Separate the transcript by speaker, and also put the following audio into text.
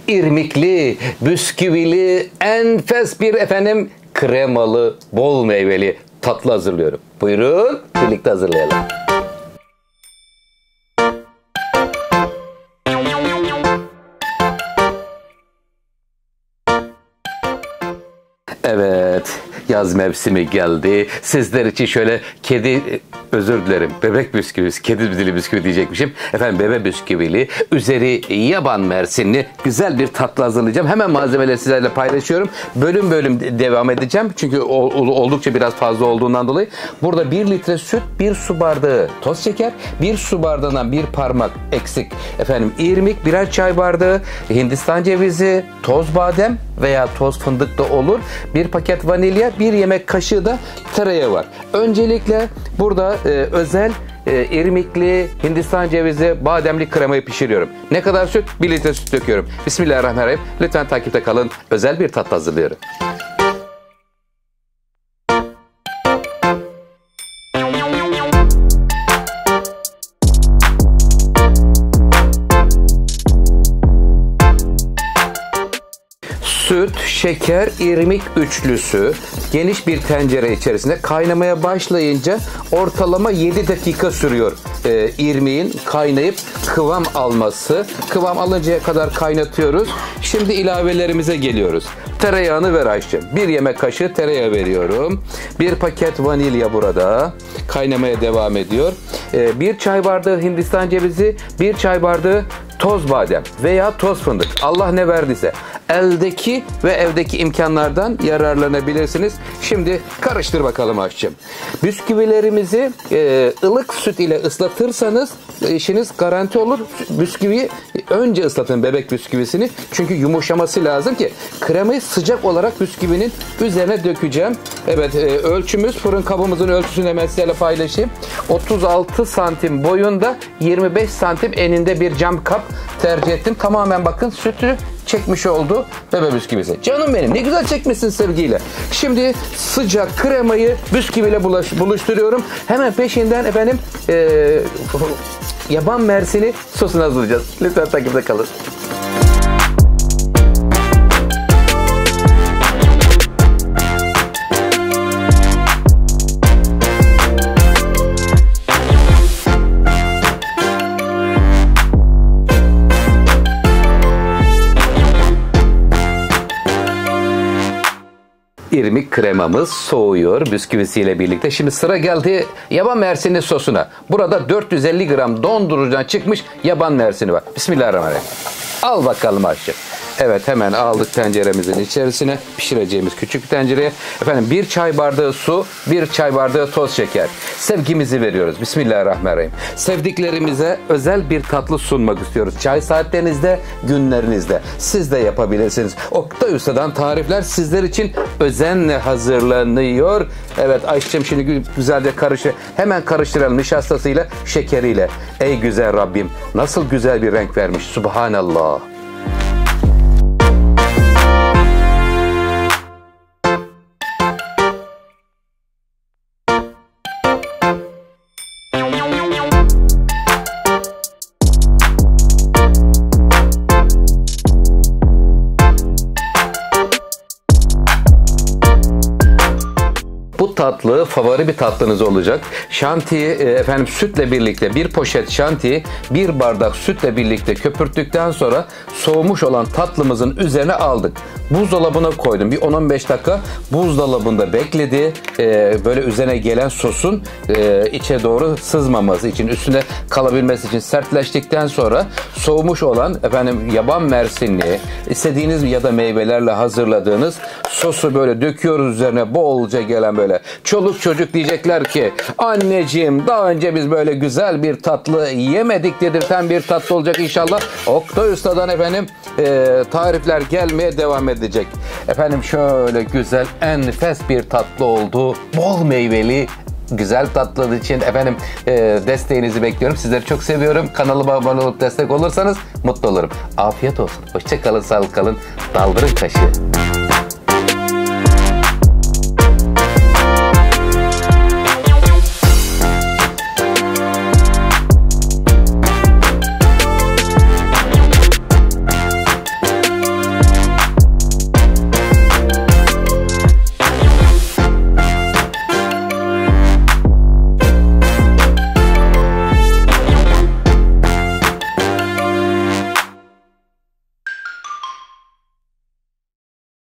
Speaker 1: irmikli, bisküvili, enfes bir kremalı, bol meyveli tatlı hazırlıyorum. Buyurun birlikte hazırlayalım. Evet, yaz mevsimi geldi. Sizler için şöyle özür dilerim, bebek bisküvisi, kedi dili bisküvi diyecekmişim. Bebe bisküvili, üzeri yaban mersinli güzel bir tatlı hazırlayacağım. Hemen malzemeleri sizlerle paylaşıyorum. Bölüm bölüm devam edeceğim. Çünkü oldukça biraz fazla olduğundan dolayı. Burada 1 litre süt, 1 su bardağı toz şeker, 1 su bardağından 1 parmak eksik irmik, birer çay bardağı Hindistan cevizi, toz badem veya toz fındık da olur. 1 paket vanilya, 1 yemek kaşığı da tereyağı var. Öncelikle burada özel irmikli, Hindistan cevizi, bademli kremayı pişiriyorum. Ne kadar süt? 1 litre süt döküyorum. Bismillahirrahmanirrahim. Lütfen takipte kalın. Özel bir tatlı hazırlıyorum. Süt, şeker, irmik üçlüsü geniş bir tencere içerisinde kaynamaya başlayınca ortalama 7 dakika sürüyor irmiğin kaynayıp kıvam alması. Kıvam alıncaya kadar kaynatıyoruz. Şimdi ilavelerimize geliyoruz. Tereyağını ver Ayşe. 1 yemek kaşığı tereyağı veriyorum. 1 paket vanilya burada. Kaynamaya devam ediyor. 1 çay bardağı Hindistan cevizi, 1 çay bardağı toz badem veya toz fındık. Allah ne verdiyse. Eldeki ve evdeki imkanlardan yararlanabilirsiniz. Şimdi karıştır bakalım aşçım. Bisküvilerimizi ılık süt ile ıslatırsanız işiniz garanti olur. Bisküviyi önce ıslatın, bebek bisküvisini. Çünkü yumuşaması lazım ki kremayı sıcak olarak bisküvinin üzerine dökeceğim. Evet, ölçümüz, fırın kabımızın ölçüsünü hemen sizlerle paylaşayım. 36 santim boyunda, 25 santim eninde bir cam kap tercih ettim. Tamamen bakın sütü çekmiş oldu bebe bisküvisi. Canım benim, ne güzel çekmişsin sevgiyle. Şimdi sıcak kremayı bisküviyle buluşturuyorum. Hemen peşinden yaban mersini sosunu hazırlayacağız. Lütfen takipte kalın. İrmik kremamız soğuyor bisküvisiyle birlikte. Şimdi sıra geldi yaban mersini sosuna. Burada 450 gram dondurucudan çıkmış yaban mersini var. Bismillahirrahmanirrahim. Al bakalım aşçı. Evet, hemen aldık tenceremizin içerisine, pişireceğimiz küçük tencereye. 1 çay bardağı su, 1 çay bardağı toz şeker. Sevgimizi veriyoruz. Bismillahirrahmanirrahim. Sevdiklerimize özel bir tatlı sunmak istiyoruz. Çay saatlerinizde, günlerinizde. Siz de yapabilirsiniz. Oktay Usta'dan tarifler sizler için özenle hazırlanıyor. Evet Ayşe'cim, şimdi güzelce hemen karıştıralım nişastasıyla, şekeriyle. Ey güzel Rabbim, nasıl güzel bir renk vermiş. Subhanallah. Bu tatlı favori bir tatlınız olacak. Şantiyi sütle birlikte, 1 poşet şantiyi 1 bardak sütle birlikte köpürttükten sonra soğumuş olan tatlımızın üzerine aldık. Buzdolabına koydum. Bir 10-15 dakika buzdolabında bekledi. Böyle üzerine gelen sosun içe doğru sızmaması için, üstüne kalabilmesi için sertleştikten sonra soğumuş olan yaban mersinli, istediğiniz ya da meyvelerle hazırladığınız sosu böyle döküyoruz üzerine, bolca gelen böyle. Çoluk çocuk diyecekler ki anneciğim daha önce biz böyle güzel bir tatlı yemedik dedirten bir tatlı olacak inşallah. Oktay Usta'dan tarifler gelmeye devam edecek. Şöyle güzel enfes bir tatlı oldu. Bol meyveli güzel tatlı için desteğinizi bekliyorum. Sizleri çok seviyorum. Kanalıma abone olup destek olursanız mutlu olurum. Afiyet olsun. Hoşça kalın, sağlıklı kalın. Daldırın kaşığı.